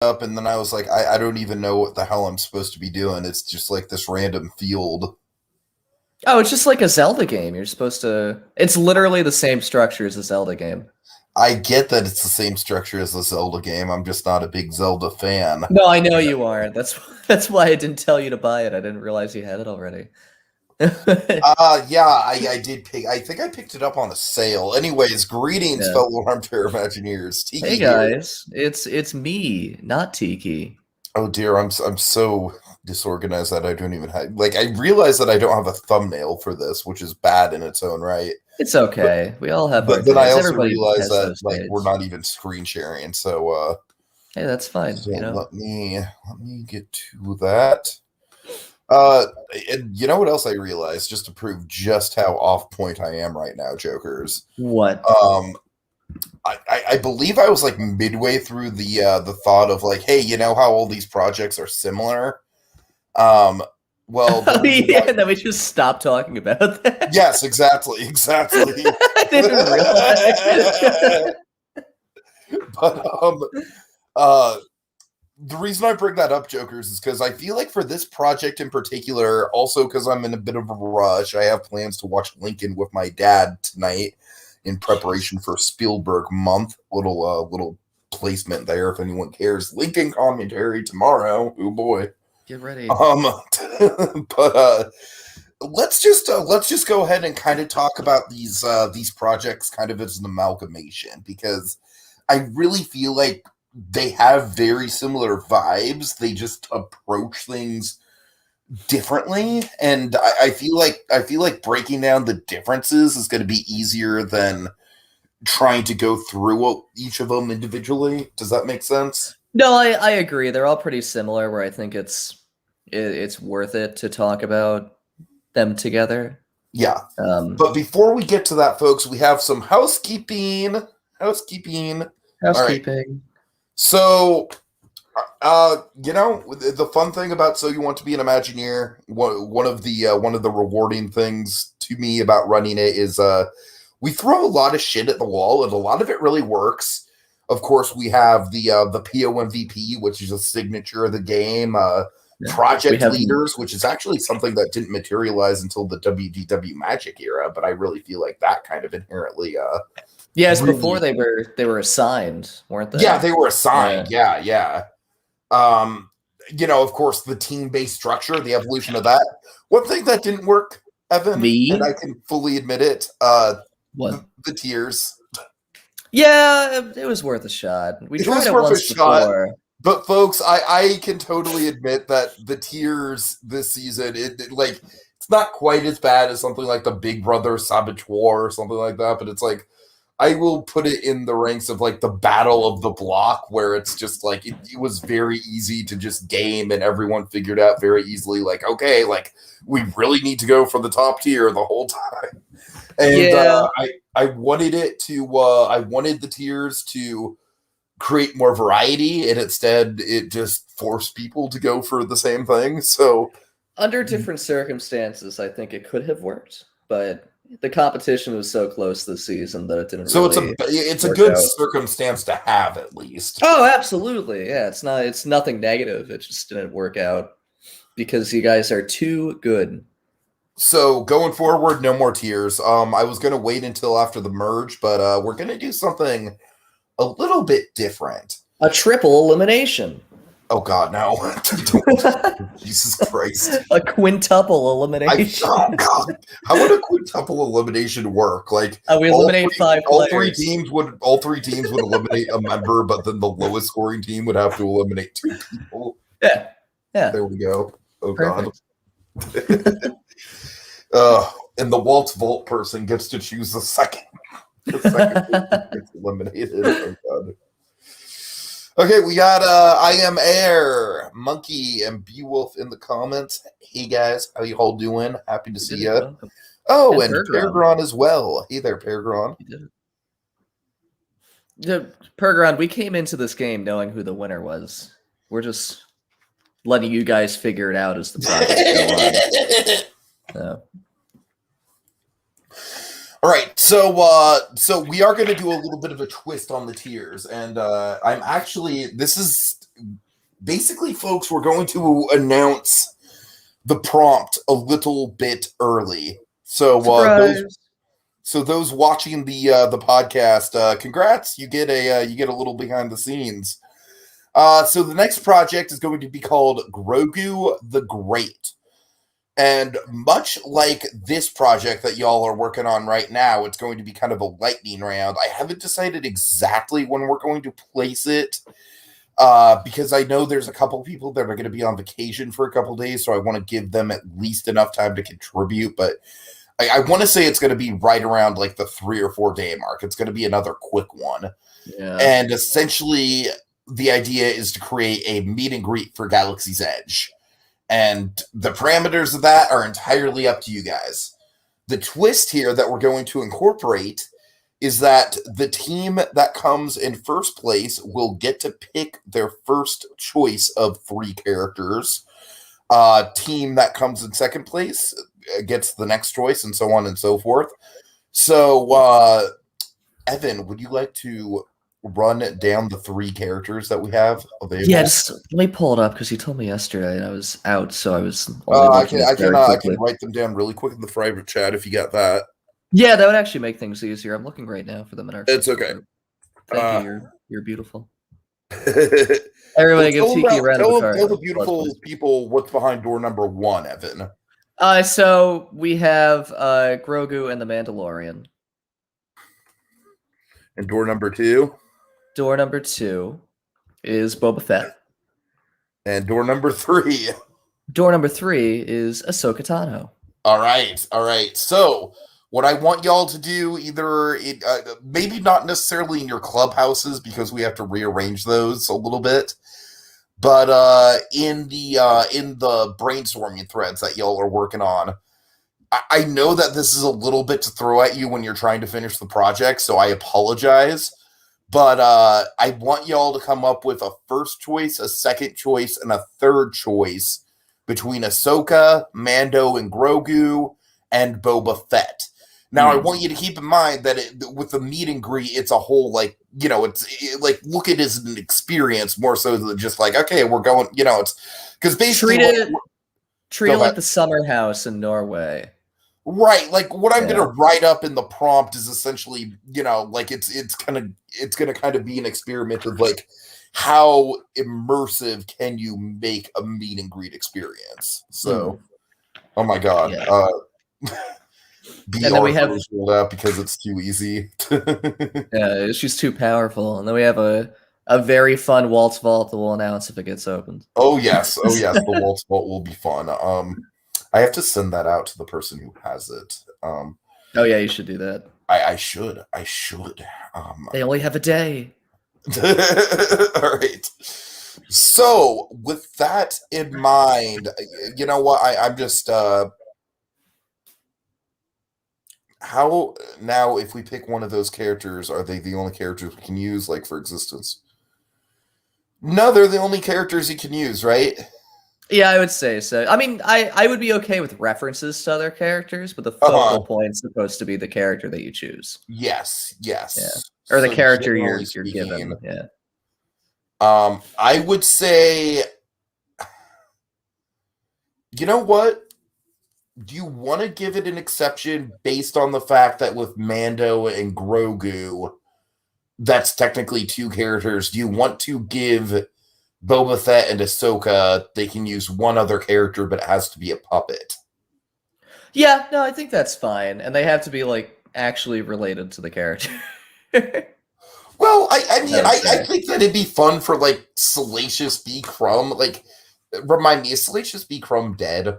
up, and then I was like, I don't even know what the hell I'm supposed to be doing. It's just like this random field. Oh, it's just like a Zelda game. You're supposed to. It's literally the same structure as a Zelda game. I get that it's the same structure as the Zelda game. I'm just not a big Zelda fan. No, I know you aren't. That's why I didn't tell you to buy it. I didn't realize you had it already. Yeah, I did pick. I think I picked it up on a sale. Anyways, greetings, Yeah. fellow armchair Imagineers. Hey Tiki here. guys, it's me, not Tiki. Oh dear, I'm so disorganized that I don't even have. Like, I realize that I don't have a thumbnail for this, which is bad in its own right. It's okay. We all have our But then I days. also Everybody realize has that those like we're days. not even screen sharing. So Hey, that's fine. so You know. let me get to that. And you know what else I realized, just to prove just how off point I am right now, Jokers. What? Um, I believe I was like midway through the thought of like, hey, you know how all these projects are similar. Well, the Oh reason yeah, why, then we just stopped talking about that. yes, exactly. I didn't realize. But uh, the reason I bring that up, Jokers, is because I feel like for this project in particular, also because I'm in a bit of a rush, I have plans to watch Lincoln with my dad tonight in preparation for Spielberg month. Little placement there if anyone cares. Lincoln commentary tomorrow. Oh boy. Get ready. But let's just go ahead and kind of talk about these projects kind of as an amalgamation because I really feel like they have very similar vibes. They just approach things differently, and I feel like breaking down the differences is going to be easier than trying to go through each of them individually. Does that make sense? No, I agree. They're all pretty similar. Where I think it's worth it to talk about them together. Yeah. Um, But before we get to that, folks, we have some housekeeping. Housekeeping. All right. Housekeeping. So, the fun thing about So You Want to Be an Imagineer, one of the rewarding things to me about running it is we throw a lot of shit at the wall, and a lot of it really works. Of course, we have the POMVP, which is a signature of the game. Yeah. We Project have leaders, which is actually something that didn't materialize until the WDW Magic era, but I really feel like that kind of inherently yes. Before really, they were assigned, weren't yeah, they? they were Yeah. assigned. Yeah. Um, of course, the team-based structure, the evolution of that. One thing that didn't work, Evan, and The I can fully admit it, what? the tiers. Yeah, it was worth a shot. We It tried was it worth a once shot, before. but folks, I can totally admit that the tiers this season, like it's not quite as bad as something like the Big Brother Saboteur or something like that, but it's like I will put it in the ranks of like the Battle of the Block, where it's just like it was very easy to just game, and everyone figured out very easily, like, okay, like we really need to go for the top tier the whole time. And Yeah. I wanted I wanted the tiers to create more variety, and instead it just forced people to go for the same thing. So Under different circumstances, I think it could have worked, but the competition was so close this season that it didn't so really it's a work good out. circumstance to have at least. Oh, absolutely. Yeah, it's nothing negative. It just didn't work out because you guys are too good. So going forward, no more tiers. I was gonna wait until after the merge, but we're gonna do something a little bit different. A triple elimination. Oh God, no! Jesus Christ! A quintuple elimination. Oh God, how would a quintuple elimination work? Like We eliminate five all three players. teams would eliminate a member, but then the lowest scoring team would have to eliminate two people. Yeah. Yeah. There we go. Oh Perfect. God. And the Waltz Vault person gets to choose the second. The second person gets eliminated. Oh God. Okay, we got I am Air, Monkey, and Beowulf in the comments. Hey guys, how you all doing? Happy to see you. Welcome. Oh, And and Bergeron. Peregron as well. Hey there, Peregron. You did it. Yeah, Pergron, we came into this game knowing who the winner was. We're just letting you guys figure it out as the project go on. All right, so we are going to do a little bit of a twist on the tiers, and I'm actually this is basically, folks, we're going to announce the prompt a little bit early. So those watching the podcast, congrats! You get a little behind the scenes. So the next project is going to be called Grogu the Great. And much like this project that y'all are working on right now, it's going to be kind of a lightning round. I haven't decided exactly when we're going to place it, because I know there's a couple people that are going to be on vacation for a couple days, so I want to give them at least enough time to contribute. But I want to say it's going to be right around like the 3 or 4 day mark. It's going to be another quick one. Yeah. And essentially, the idea is to create a meet and greet for Galaxy's Edge. And the parameters of that are entirely up to you guys. The twist here that we're going to incorporate is that the team that comes in first place will get to pick their first choice of 3 characters. Team that comes in second place gets the next choice, and so on and so forth. So, Evan, would you like to run down the 3 characters that we have available? Yeah, just let me pull it up because you told me yesterday and I was out, so I was. I can write them down really quick in the private chat if you got that. Yeah, that would actually make things easier. I'm looking right now for them in our. It's okay. Thank you. You're beautiful. Everybody, give Tiki a round of applause. Tell the beautiful people what's behind door number 1, Evan. So we have Grogu and the Mandalorian. And door number 2? Door number 2 is Boba Fett. And door number 3? Door number 3 is Ahsoka Tano. All right. So what I want y'all to do, maybe not necessarily in your clubhouses because we have to rearrange those a little bit, but in the brainstorming threads that y'all are working on, I know that this is a little bit to throw at you when you're trying to finish the project, so I apologize. But I want y'all to come up with a first choice, a second choice, and a third choice between Ahsoka, Mando, and Grogu, and Boba Fett. Now, I want you to keep in mind that with the meet and greet, it's a whole, look at it as an experience more so than just like, okay, we're going, it's because basically treat it like the summer house in Norway. Right, like what I'm gonna write up in the prompt is essentially, it's gonna kind of be an experiment of like how immersive can you make a meet and greet experience. So, oh my god, and then we have rolled out because it's too easy. Yeah, she's too powerful, and then we have a very fun waltz vault that we'll announce if it gets opened. Oh yes, the waltz vault will be fun. I have to send that out to the person who has it. Oh yeah, you should do that. I should. They only have a day. All right. So with that in mind, you know what? I'm just how now if we pick one of those characters, are they the only characters we can use, like for existence? No, they're the only characters you can use, right? Yeah, I would say so. I mean, I would be okay with references to other characters, but the focal point's supposed to be the character that you choose. Yes. Yeah. Or the character you're given. Yeah. I would say, you know what? Do you want to give it an exception based on the fact that with Mando and Grogu, that's technically 2 characters? Do you want to give Boba Fett and Ahsoka, they can use one other character, but it has to be a puppet? Yeah, no, I think that's fine. And they have to be, actually related to the character. Well, I think that it'd be fun for, Salacious B. Crumb. Remind me, is Salacious B. Crumb dead?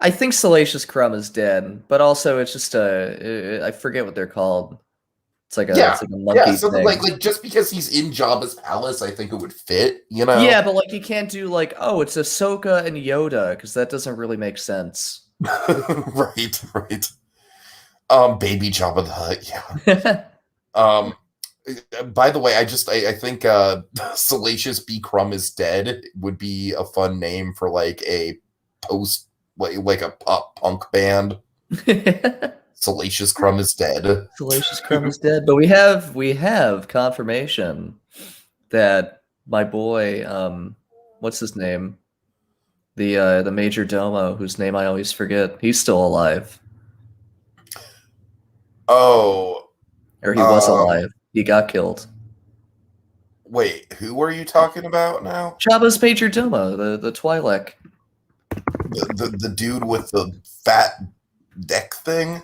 I think Salacious Crumb is dead, but also it's just I forget what they're called. It's like a monkey thing. Like just because he's in Jabba's palace, I think it would fit, Yeah, but you can't do it's Ahsoka and Yoda because that doesn't really make sense. Right. Baby Jabba the Hutt, yeah. By the way, I think Salacious B. Crumb is dead would be a fun name for a pop punk band. Salacious Crumb is dead. Salacious Crumb is dead. But we have confirmation that my boy what's his name? The major domo, whose name I always forget. He's still alive, Oh, or he was alive. He got killed. wait, who are you talking about now? Jabba's major domo, the Twi'lek. The dude with the fat neck thing?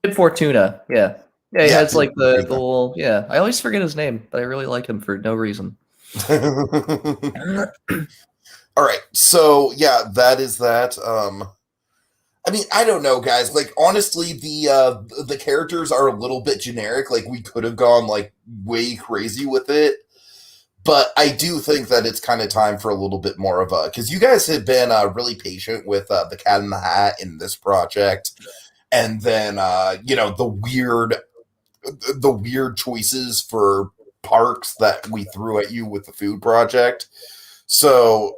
Bib Fortuna, yeah. Yeah, he Yeah, has like the Fortuna. little, yeah. I always forget his name, but I really like him for no reason. All right, so yeah, that is that. I mean, I don't know, guys. Like, honestly, the characters are a little bit generic. Like, we could have gone like way crazy with it, but I do think that it's kind of time for a little bit more of a, because you guys have been really patient with the Cat in the Hat in this project, and then the weird choices for parks that we threw at you with the food project. So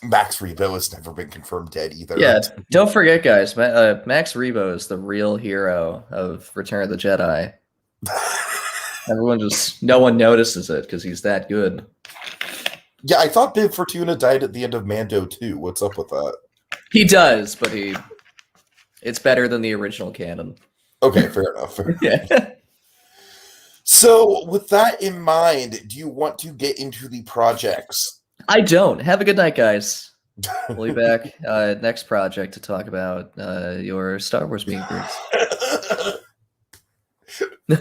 Max Rebo has never been confirmed dead either. Yeah, don't forget, guys. Max Rebo is the real hero of Return of the Jedi. No one notices it because he's that good. Yeah, I thought Bib Fortuna died at the end of Mando too. What's up with that? He does, but it's better than the original canon. Okay, fair enough. Yeah. So, with that in mind, do you want to get into the projects? I don't. Have a good night, guys. We'll be back next project to talk about your Star Wars meet and greets. we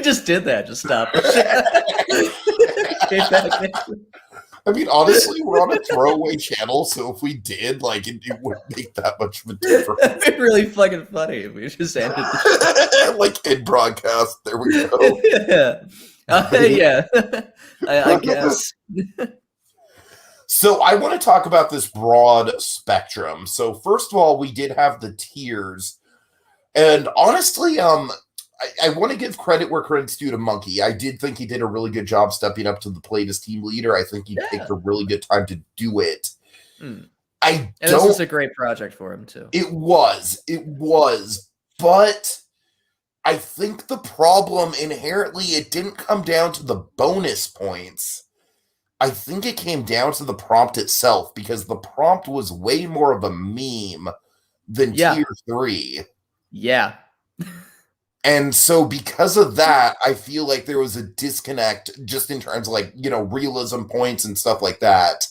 just did that. Just stop. I mean, honestly, we're on a throwaway channel, so if we did, like, it wouldn't make that much of a difference. It'd be really fucking funny if we just ended the like in broadcast. There we go. Yeah. Yeah. I guess. So I want to talk about this broad spectrum. So first of all, we did have the tiers. And honestly, I want to give credit where credit's due to Monkey. I did think he did a really good job stepping up to the plate as team leader. I think he picked a really good time to do it. And this was a great project for him too. It was. But I think the problem inherently, it didn't come down to the bonus points. I think it came down to the prompt itself, because the prompt was way more of a meme than tier 3. Yeah. And so because of that, I feel like there was a disconnect just in terms of like, realism points and stuff like that.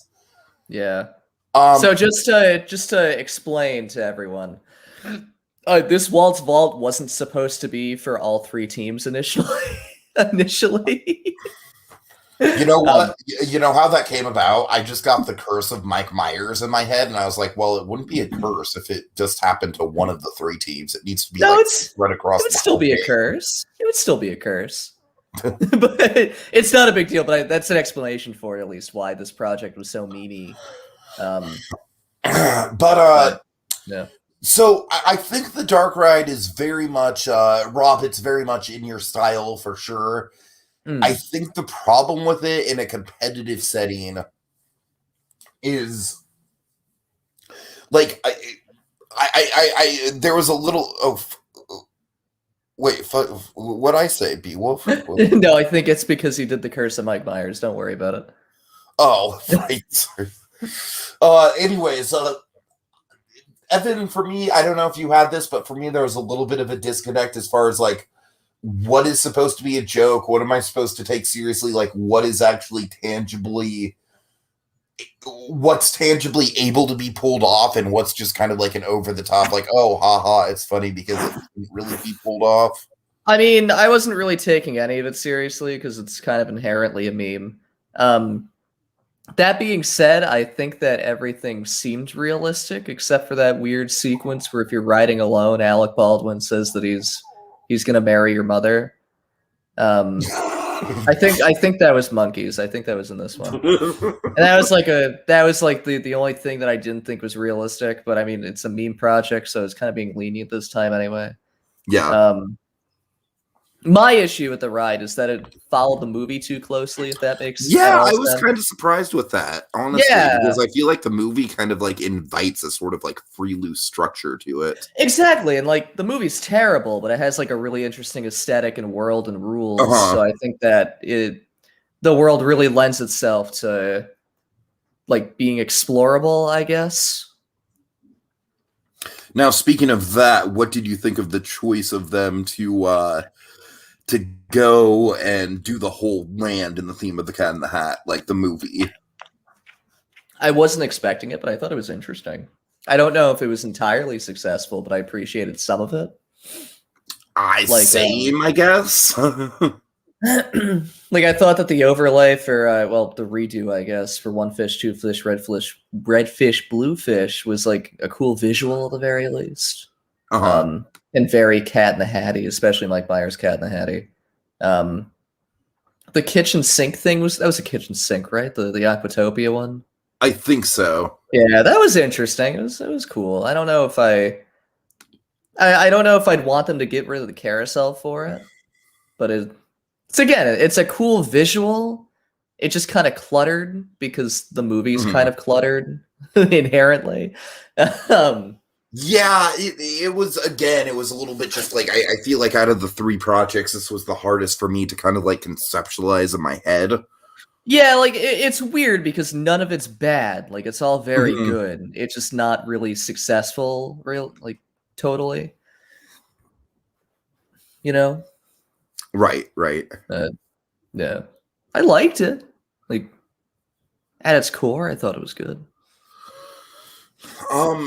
Yeah. So just to explain to everyone, this Walt's Vault wasn't supposed to be for all 3 teams initially. You know what? You know how that came about? I just got the curse of Mike Myers in my head, and I was like, well, it wouldn't be a curse if it just happened to one of the 3 teams. It needs to be spread across. It would still be a curse. It would still be a curse. But it's not a big deal, but that's an explanation for it, at least, why this project was so memey. Yeah. So I think the Dark Ride is very much, Rob, it's very much in your style for sure. I think the problem with it in a competitive setting is like I there was a little what'd I say, Beowulf? No, I think it's because he did the curse of Mike Myers. Don't worry about it. Oh, right. Anyways, Evan, for me, I don't know if you had this, but for me there was a little bit of a disconnect as far as like what is supposed to be a joke? What am I supposed to take seriously? Like, what is actually what's tangibly able to be pulled off, and what's just kind of like an over the top, like, oh, haha, it's funny because it can't really be pulled off. I mean, I wasn't really taking any of it seriously because it's kind of inherently a meme. That being said, I think that everything seemed realistic except for that weird sequence where if you're riding alone, Alec Baldwin says that he's gonna marry your mother. I think that was Monkeys. I think that was in this one. And that was like the only thing that I didn't think was realistic, but I mean it's a meme project, so it's kind of being lenient this time anyway. Yeah. My issue with the ride is that it followed the movie too closely, if that makes sense. Yeah, I was kind of surprised with that, honestly, because I feel like the movie kind of like invites a sort of like free loose structure to it. Exactly, and like the movie's terrible, but it has like a really interesting aesthetic and world and rules. So I think that the world really lends itself to like being explorable, I guess. Now, speaking of that, what did you think of the choice of them to go and do the whole land in the theme of the Cat in the Hat, like the movie? I wasn't expecting it, but I thought it was interesting. I don't know if it was entirely successful, but I appreciated some of it. Same, I guess. Like I thought that the overlay for the redo, I guess, for One Fish, Two Fish, Red Fish, Blue Fish was like a cool visual at the very least. And very Cat in the Hattie, especially Mike Myers' Cat in the Hattie. The kitchen sink thing was a kitchen sink, right? The Aquatopia one. I think so. Yeah, that was interesting. It was cool. I don't know if I don't know if I'd want them to get rid of the carousel for it, but it's a cool visual. It just kind of cluttered because the movie's kind of cluttered inherently. Yeah, it was a little bit just like I feel like out of the 3 projects, this was the hardest for me to kind of like conceptualize in my head. Yeah, like it's weird because none of it's bad. Like it's all very good. It's just not really successful, totally. You know? Right. Yeah. I liked it. Like at its core, I thought it was good.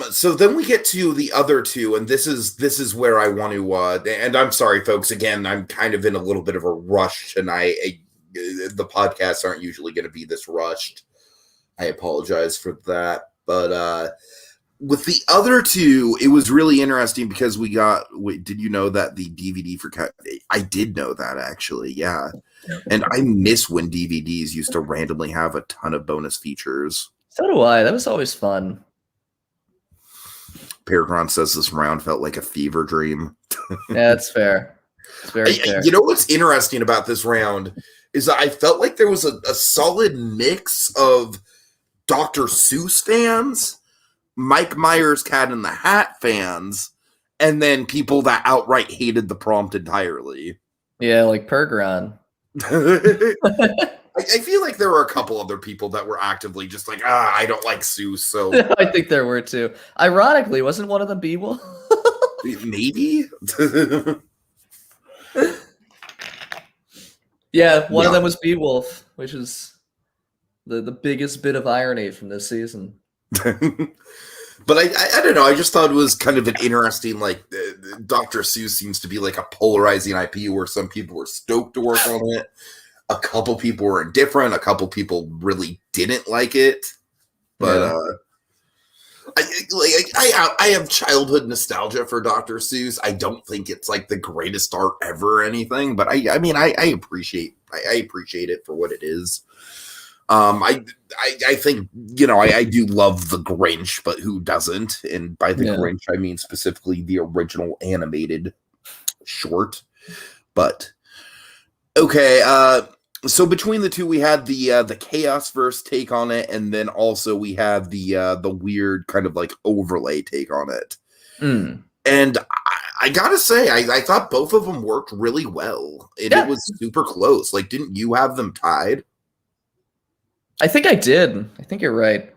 So then we get to the other 2, and this is where I want to and I'm sorry folks, again, I'm kind of in a little bit of a rush tonight. The podcasts aren't usually going to be this rushed. I apologize for that. But with the other 2, it was really interesting because did you know that the DVD for Cat? I did know that, actually, yeah. And I miss when DVDs used to randomly have a ton of bonus features. So do I. That was always fun. Peregrine says this round felt like a fever dream. Yeah, that's fair. It's very fair. You know what's interesting about this round is that I felt like there was a solid mix of Dr. Seuss fans, Mike Myers' Cat in the Hat fans, and then people that outright hated the prompt entirely. Yeah, like Peregrine. I feel like there were a couple other people that were actively just like, I don't like Seuss, so... I think there were too. Ironically, wasn't one of them Beowulf? Maybe? Yeah, one of them was Beowulf, which is the biggest bit of irony from this season. But I don't know, I just thought it was kind of an interesting, like, Dr. Seuss seems to be like a polarizing IP where some people were stoked to work on it. A couple people were indifferent. A couple people really didn't like it. But I have childhood nostalgia for Dr. Seuss. I don't think it's like the greatest art ever or anything, but I mean I appreciate it for what it is. I think, you know, I do love the Grinch, but who doesn't? And by the Grinch, I mean specifically the original animated short. But okay, so between the 2, we had the Chaos-verse take on it, and then also we have the weird kind of like overlay take on it. And I gotta say, I thought both of them worked really well. It was super close. Like, didn't you have them tied? I think I did. I think you're right.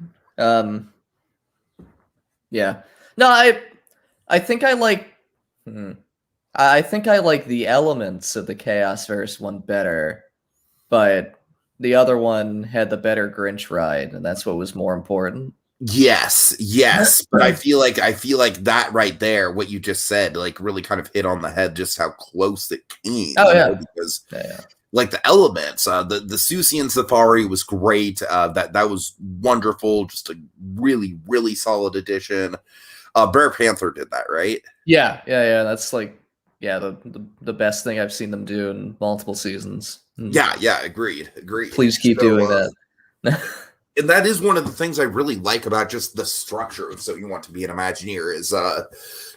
Yeah. No, I think I like. I think I like the elements of the Chaos-verse one better, but the other one had the better Grinch ride, and that's what was more important. Yes, but I feel like that right there, what you just said, like really kind of hit on the head, just how close it came. Oh yeah, because like the elements, the Seussian Safari was great. That was wonderful, just a really really solid addition. Bear Panther did that, right? Yeah. That's like the best thing I've seen them do in multiple seasons. Yeah, agreed. Please keep doing that. And that is one of the things I really like about just the structure of So You Want to Be an Imagineer is,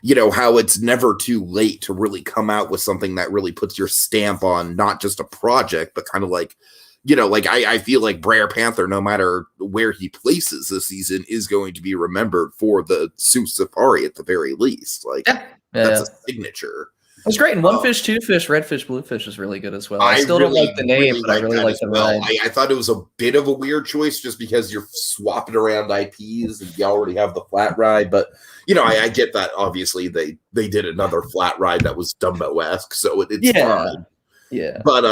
you know, how it's never too late to really come out with something that really puts your stamp on not just a project, but kind of like, you know, like I feel like Brer Panther, no matter where he places this season, is going to be remembered for the Seuss Safari at the very least. Like, that's a signature. was great. And One Fish, Two Fish, Red Fish, Blue Fish is really good as well. I I still don't like the name, really but I really that like as the well. ride. I thought it was a bit of a weird choice just because you're swapping around IPs and you already have the flat ride. But I get that. Obviously, they did another flat ride that was Dumbo-esque, so it's fine. Yeah. But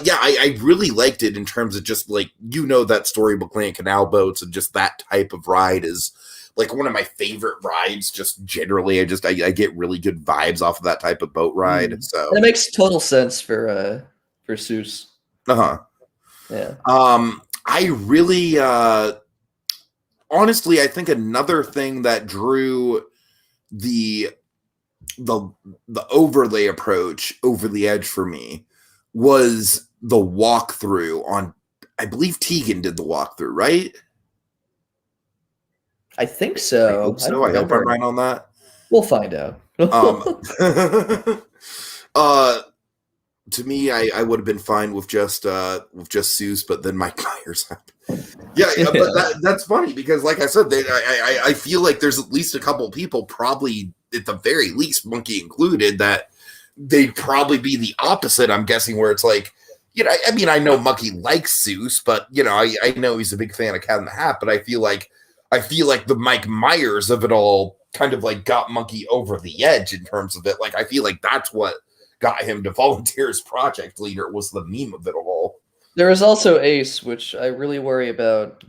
yeah, I really liked it in terms of just like that Storybook Land Canal boats and just that type of ride is like one of my favorite rides. Just generally, I get really good vibes off of that type of boat ride. So and it makes total sense for Seuss. Yeah. I really honestly, I think another thing that drew the overlay approach over the edge for me was the walkthrough on. I believe Tegan did the walkthrough, right? I think so. I hope so. I hope I'm right on that. We'll find out. To me, I would have been fine with just Seuss, but then Mike Myers happened. Yeah, but that's funny because, like I said, I feel like there's at least a couple of people, probably at the very least, Monkey included, that they'd probably be the opposite. I'm guessing where it's like, I mean, I know Monkey likes Seuss, but I know he's a big fan of Cat in the Hat, but I feel like the Mike Myers of it all kind of like got Monkey over the edge in terms of it. Like, I feel like that's what got him to volunteer as project leader, was the meme of it all. There is also Ace, which I really worry about,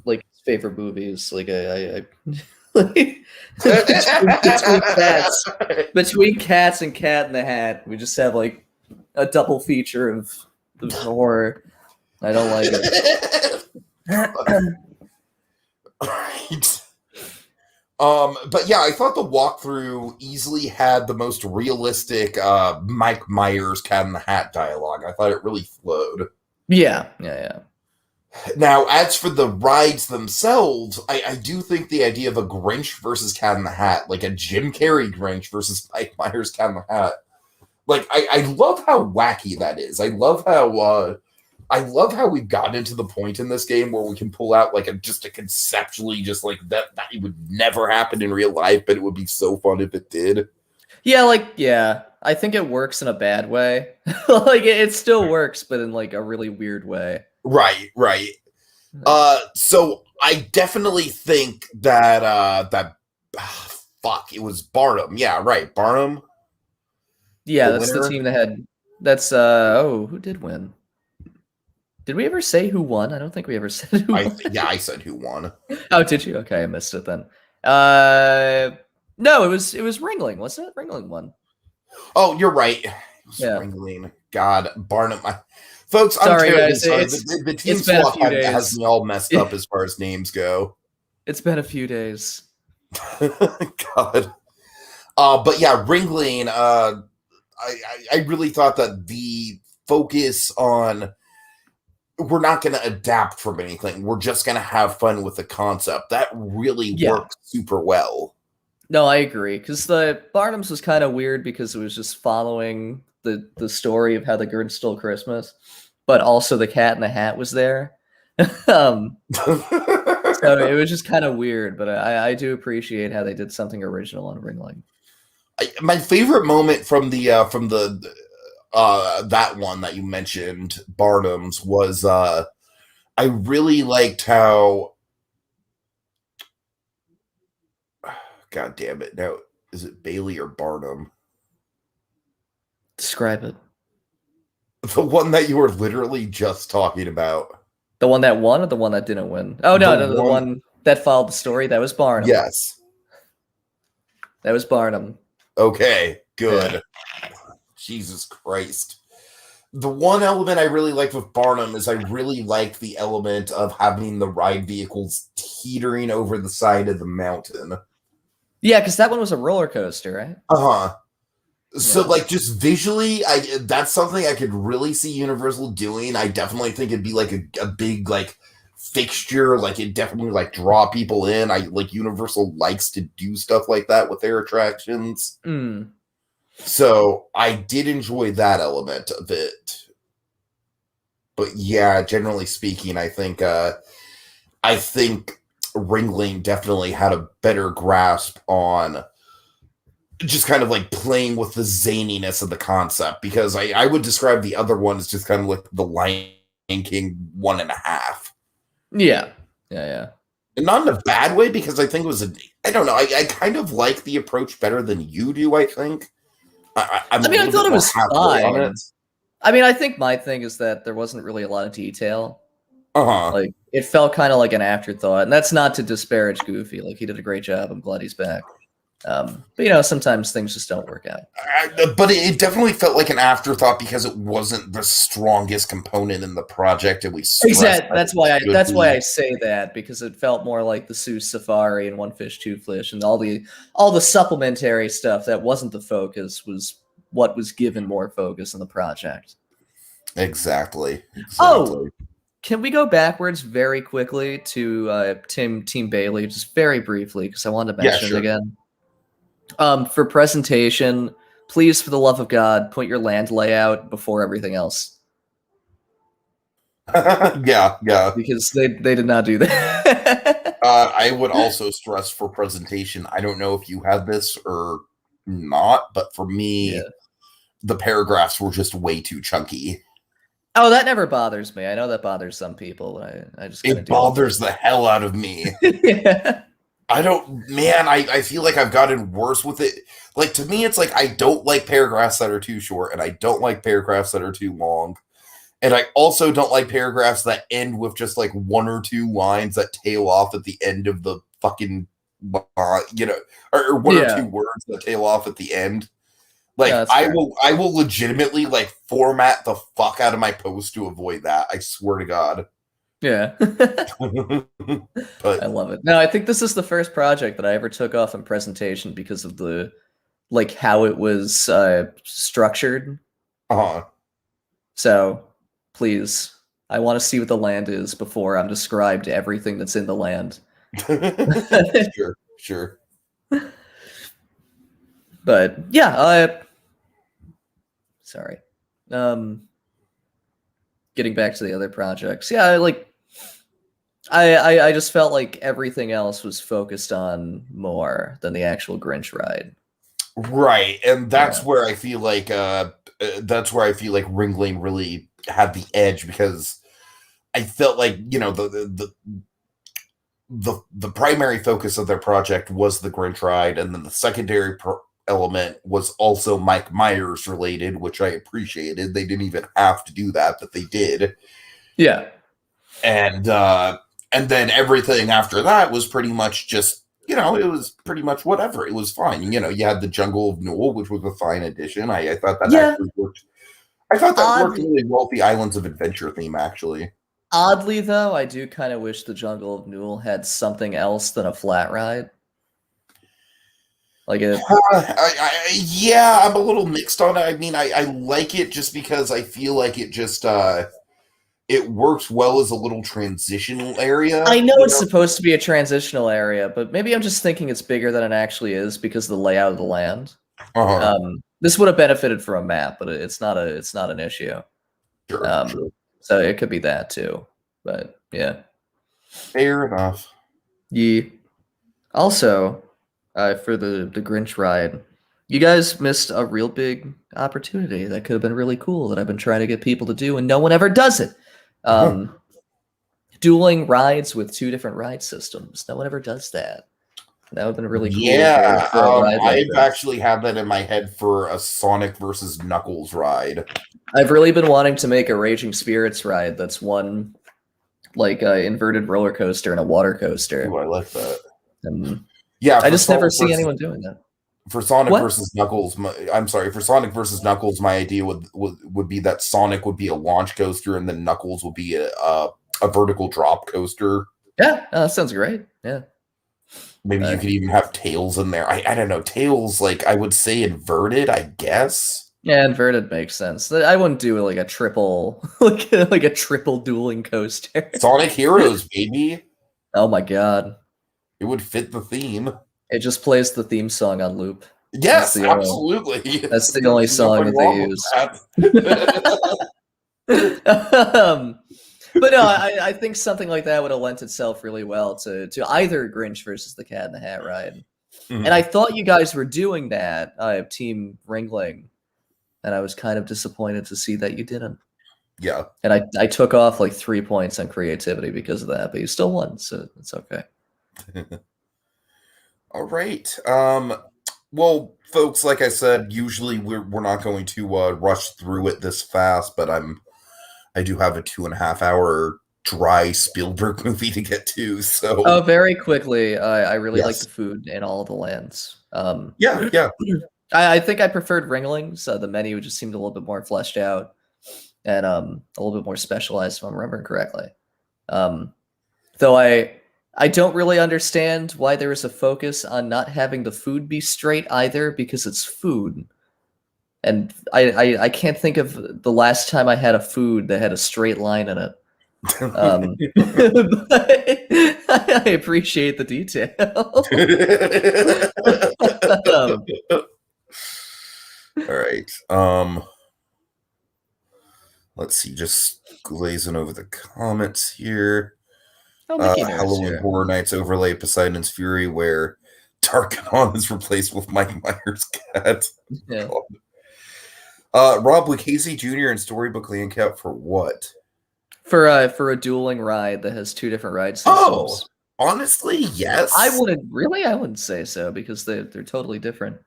like his favorite movies. Like I between Cats and Cat in the Hat, we just have like a double feature of horror. I don't like it. Right. But yeah, I thought the walkthrough easily had the most realistic Mike Myers Cat in the Hat dialogue. I thought it really flowed. Yeah. Now, as for the rides themselves, I do think the idea of a Grinch versus Cat in the Hat, like a Jim Carrey Grinch versus Mike Myers Cat in the Hat, like I love how wacky that is. I love how we've gotten into the point in this game where we can pull out like a conceptually just like that it would never happen in real life, but it would be so fun if it did. Yeah, I think it works in a bad way. Like it still works, but in like a really weird way. Right. So I definitely think that it was Barnum. Yeah, right. Barnum. Yeah, that's the team that had. That's who did win? Did we ever say who won? I don't think we ever said who won. I said who won. Oh, did you? Okay, I missed it then. No, it was Ringling, wasn't it? Ringling won. Oh, you're right. It was Ringling. God, Barnum. Folks, sorry, guys. The team swap has me all messed up as far as names go. It's been a few days. God. But yeah, Ringling. I really thought that the focus on, we're not going to adapt from anything, we're just going to have fun with the concept, that really worked super well. No, I agree, because the Barnum's was kind of weird because it was just following the story of how the Grinch stole Christmas, but also the Cat in the Hat was there. So it was just kind of weird, but I do appreciate how they did something original on Ringling. My favorite moment from the that one that you mentioned, Barnum's, was I really liked how, God damn it, now is it Bailey or Barnum? Describe it. The one that you were literally just talking about. The one that won or the one that didn't win? Oh, no, the one that followed the story. That was Barnum. Yes. That was Barnum. Okay, good. Yeah. Jesus Christ. The one element I really liked with Barnum is I really liked the element of having the ride vehicles teetering over the side of the mountain. Yeah, because that one was a roller coaster, right? Uh-huh. So, like, just visually, that's something I could really see Universal doing. I definitely think it'd be, like, a big, like, fixture. Like, it definitely, like, draw people in. Universal likes to do stuff like that with their attractions. Mm. So, I did enjoy that element of it. But, yeah, generally speaking, I think Ringling definitely had a better grasp on just kind of like playing with the zaniness of the concept, because I would describe the other one as just kind of like the Lion King 1.5. Yeah. Yeah. And not in a bad way, because I think it was I don't know, I kind of like the approach better than you do, I think. I'm I mean, I thought it was fine. on it. I mean, I think my thing is that there wasn't really a lot of detail. Uh-huh. Like, it felt kind of like an afterthought, and that's not to disparage Goofy. Like, he did a great job. I'm glad he's back. But sometimes things just don't work out. But it definitely felt like an afterthought, because it wasn't the strongest component in the project, and we exactly. That's why I say that, because it felt more like the Seuss Safari and One Fish Two Fish, and all the supplementary stuff that wasn't the focus was what was given more focus in the project. Exactly. Oh, can we go backwards very quickly to Team Bailey, just very briefly, because I wanted to mention it again. For presentation, please, for the love of God, put your land layout before everything else. Yeah. Because they did not do that. I would also stress for presentation, I don't know if you had this or not, but for me, the paragraphs were just way too chunky. Oh, that never bothers me. I know that bothers some people. I just it bothers the hell out of me. Yeah. I feel like I've gotten worse with it. Like, to me, it's like, I don't like paragraphs that are too short, and I don't like paragraphs that are too long. And I also don't like paragraphs that end with just like one or two lines that tail off at the end of the fucking, or one or two words that tail off at the end. Like, I will legitimately like format the fuck out of my post to avoid that. I swear to God. Yeah. But I love it. No, I think this is the first project that I ever took off in presentation because of the how it was structured. So please, I want to see what the land is before I'm described everything that's in the land. Sure. But yeah, sorry. Getting back to the other projects. Yeah, I just felt like everything else was focused on more than the actual Grinch ride. Right, and that's where I feel like Ringling really had the edge, because I felt like the primary focus of their project was the Grinch ride, and then the secondary element was also Mike Myers related, which I appreciated. They didn't even have to do that, but they did. Yeah, and then everything after that was pretty much just, it was pretty much whatever. It was fine. You had the Jungle of Newell, which was a fine addition. I thought that actually worked. I thought that worked really well with the Islands of Adventure theme, actually. Oddly, though, I do kind of wish the Jungle of Newell had something else than a flat ride. Like it. I'm a little mixed on it. I mean, I like it just because I feel like it just it works well as a little transitional area. I know it's supposed to be a transitional area, but maybe I'm just thinking it's bigger than it actually is because of the layout of the land. This would have benefited from a map, but it's not an issue. Sure. So it could be that too. But yeah. Fair enough. Yeah. Also, for the Grinch ride, you guys missed a real big opportunity that could have been really cool that I've been trying to get people to do, and no one ever does it. Dueling rides with two different ride systems. No one ever does that. That would have been really cool. Yeah, I've actually had that in my head for a Sonic versus Knuckles ride. I've really been wanting to make a Raging Spirits ride that's one inverted roller coaster and a water coaster. Ooh, I like that. Yeah, I just never see anyone doing that. For Sonic versus Knuckles, for Sonic versus Knuckles, my idea would be that Sonic would be a launch coaster, and then Knuckles would be a vertical drop coaster. Yeah, that sounds great. Yeah. Maybe you could even have Tails in there. I don't know. Tails, I would say inverted, I guess. Yeah, inverted makes sense. I wouldn't do a triple like a triple dueling coaster. Sonic Heroes, baby. Oh my god. It would fit the theme. It just plays the theme song on loop. Yes, absolutely. That's the only song that they use. But no, I think something like that would have lent itself really well to either Grinch versus the Cat in the Hat ride. And I thought you guys were doing that. I have Team Ringling, and I was kind of disappointed to see that you didn't. Yeah. And I took off like 3 points on creativity because of that, but you still won, so it's okay. All right. Well, folks, like I said, usually we're not going to rush through it this fast, but I do have a 2.5 hour dry Spielberg movie to get to. So Oh, very quickly, I really like yes. the food in all the lands. Yeah. I think I preferred Ringlings. The menu just seemed a little bit more fleshed out and a little bit more specialized, if I'm remembering correctly. Though I don't really understand why there is a focus on not having the food be straight either, because it's food. And I can't think of the last time I had a food that had a straight line in it. But I appreciate the detail. All right. Let's see. Just glazing over the comments here. Halloween Here. Horror Nights overlay Poseidon's Fury, where Darkanon is replaced with Mike Myers' cat. Yeah. Rob, would Casey Jr. and Storybook Landcap for what? For a dueling ride that has 2 different ride systems. Oh, honestly, yes. I wouldn't say so, because they're totally different.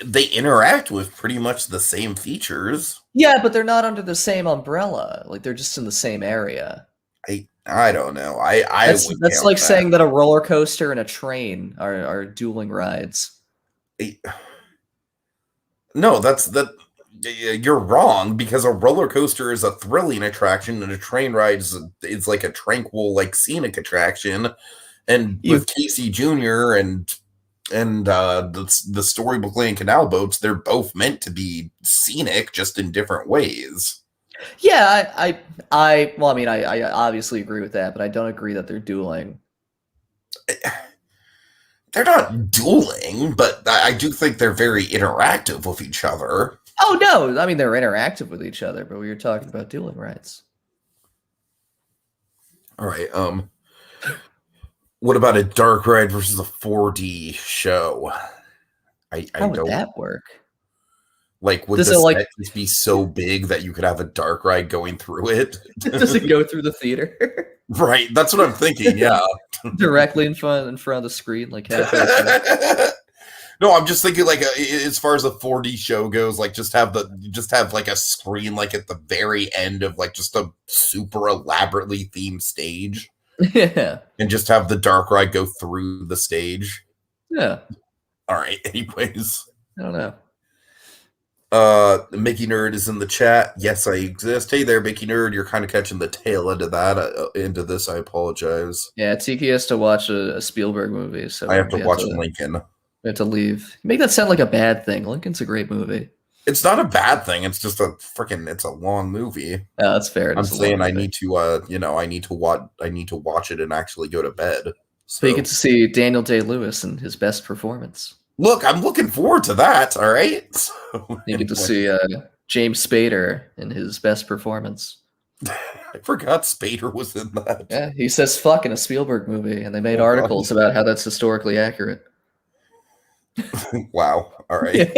They interact with pretty much the same features. Yeah, but they're not under the same umbrella. Like, they're just in the same area. I don't know. That's like saying that a roller coaster and a train are dueling rides. No, you're wrong, because a roller coaster is a thrilling attraction and a train ride is like a tranquil, like scenic attraction. And with Casey Jr. and the Storybook Lane Canal boats, they're both meant to be scenic, just in different ways. Yeah, I obviously agree with that, but I don't agree that they're dueling. They're not dueling, but I do think they're very interactive with each other. Oh, no. I mean, they're interactive with each other, but we were talking about dueling rides. All right. What about a dark ride versus a 4D show? How would that work? Like, would the set just be so big that you could have a dark ride going through it? Does it go through the theater? Right. That's what I'm thinking. Yeah. Directly in front of the screen, like halfway. No, I'm just thinking, like, as far as a 4D show goes, like, just have like a screen, like, at the very end of, like, just a super elaborately themed stage. Yeah. And just have the dark ride go through the stage. Yeah. All right. Anyways. I don't know. Mickey Nerd is in the chat. Yes, I exist. Hey there, Mickey Nerd. You're kind of catching the tail end of that. Into this, I apologize. Yeah, Tiki has to watch a Spielberg movie, so I have to watch Lincoln. We have to leave. You make that sound like a bad thing. Lincoln's a great movie. It's not a bad thing. It's just it's a long movie. Yeah, that's fair. I'm saying I need to, I need to watch it and actually go to bed. So you get to see Daniel Day-Lewis in his best performance. Look, I'm looking forward to that. All right. So, you get to see James Spader in his best performance. I forgot Spader was in that. Yeah, he says "fuck" in a Spielberg movie, and they made articles about how that's historically accurate. Wow. All right.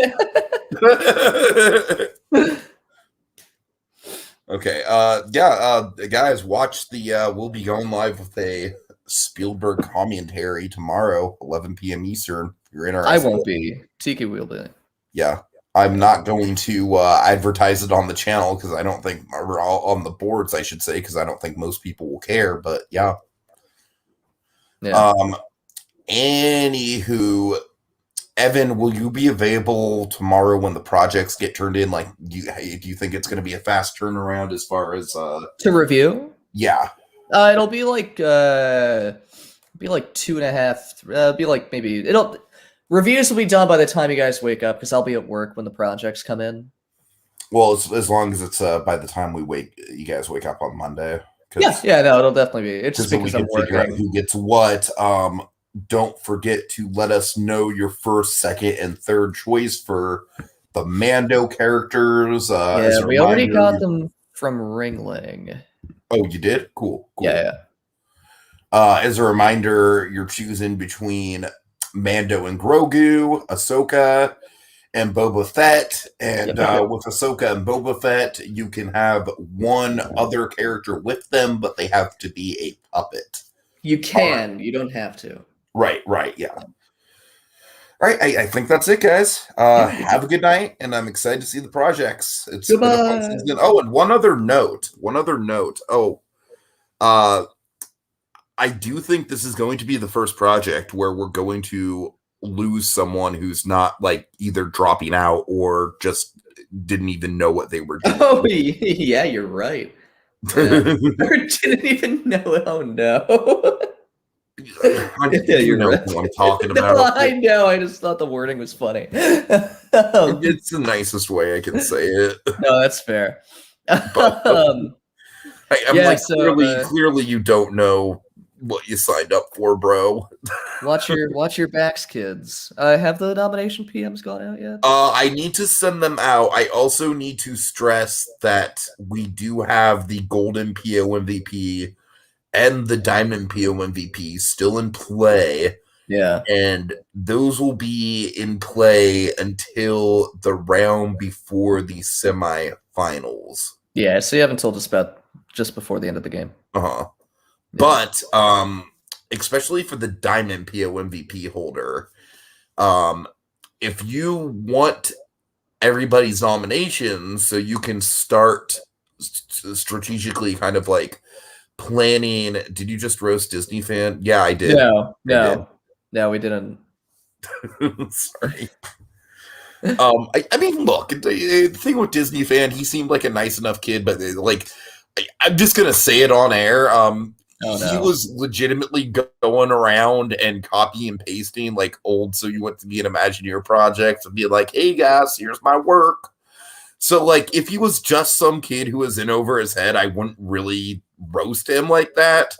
Okay. Guys, watch the. We'll be going live with a Spielberg commentary tomorrow, 11 p.m. Eastern. If you're interested. I won't be. Tiki will be. Yeah. I'm not going to advertise it on the channel because I don't think, or on the boards, I should say, because I don't think most people will care. But yeah. Anywho, Evan, will you be available tomorrow when the projects get turned in? Like, do you think it's going to be a fast turnaround as far as to review? Yeah. It'll be like 2.5. Be like maybe reviews will be done by the time you guys wake up because I'll be at work when the projects come in. Well, as long as it's by the time you guys wake up on Monday. Yeah, no, it'll definitely be. It's just because I'm working. Figure out who gets what. Don't forget to let us know your first, second, and third choice for the Mando characters. We already got them from Ringling. Oh, you did? Cool. Yeah. As a reminder, you're choosing between Mando and Grogu, Ahsoka, and Boba Fett. And with Ahsoka and Boba Fett, you can have one other character with them, but they have to be a puppet. You can. You don't have to. Right, yeah. All right, I think that's it, guys. Have a good night, and I'm excited to see the projects. It's been a fun season. Oh, and one other note. Oh, I do think this is going to be the first project where we're going to lose someone who's not like either dropping out or just didn't even know what they were doing. Oh, yeah, you're right. Yeah. Or didn't even know. Oh, no. Yeah, you know who I'm talking about. No, I know. I just thought the wording was funny. It's the nicest way I can say it. No, that's fair. But, I'm like, clearly you don't know what you signed up for, bro. Watch your backs, kids. Have the nomination PMs gone out yet? I need to send them out. I also need to stress that we do have the Golden PO MVP and the Diamond PO MVP still in play. Yeah. And those will be in play until the round before the semifinals. Yeah, so you have until just before the end of the game. Uh-huh. Yeah. But especially for the Diamond PO MVP holder, if you want everybody's nominations so you can start strategically kind of like planning. Did you just roast Disney fan? Yeah, I did. No, we didn't. Sorry. I mean, look, the thing with Disney fan, he seemed like a nice enough kid, but like, I'm just gonna say it on air. He was legitimately going around and copy and pasting like old So You Want to Be an Imagineer projects and be like, "Hey guys, here's my work." So like, if he was just some kid who was in over his head, I wouldn't really roast him like that.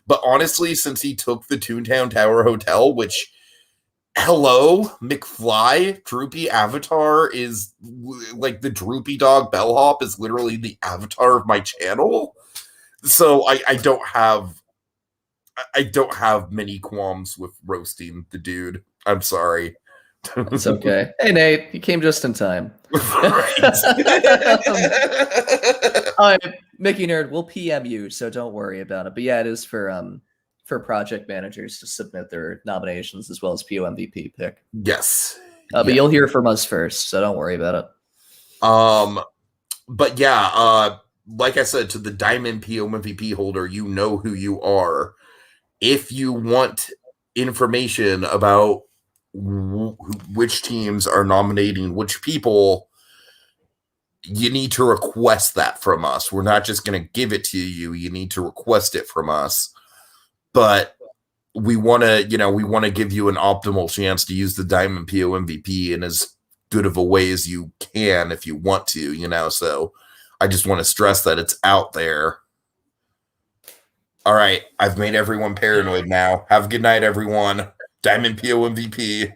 But honestly, since he took the Toontown Tower Hotel, which, hello, McFly, Droopy Avatar is like the Droopy Dog Bellhop is literally the avatar of my channel. So I don't have many qualms with roasting the dude. I'm sorry. It's okay. Hey Nate, you came just in time. Mickey Nerd, we'll PM you, so don't worry about it. But yeah, it is for project managers to submit their nominations as well as PO MVP pick. Yes. But you'll hear from us first, so don't worry about it. But yeah, like I said, to the Diamond PO MVP holder, you know who you are. If you want information about which teams are nominating which people, you need to request that from us. We're not just going to give it to you. You need to request it from us. But we want to give you an optimal chance to use the Diamond PO MVP in as good of a way as you can if you want to, so I just want to stress that it's out there. All right, I've made everyone paranoid now. Have a good night, everyone. Diamond PO MVP.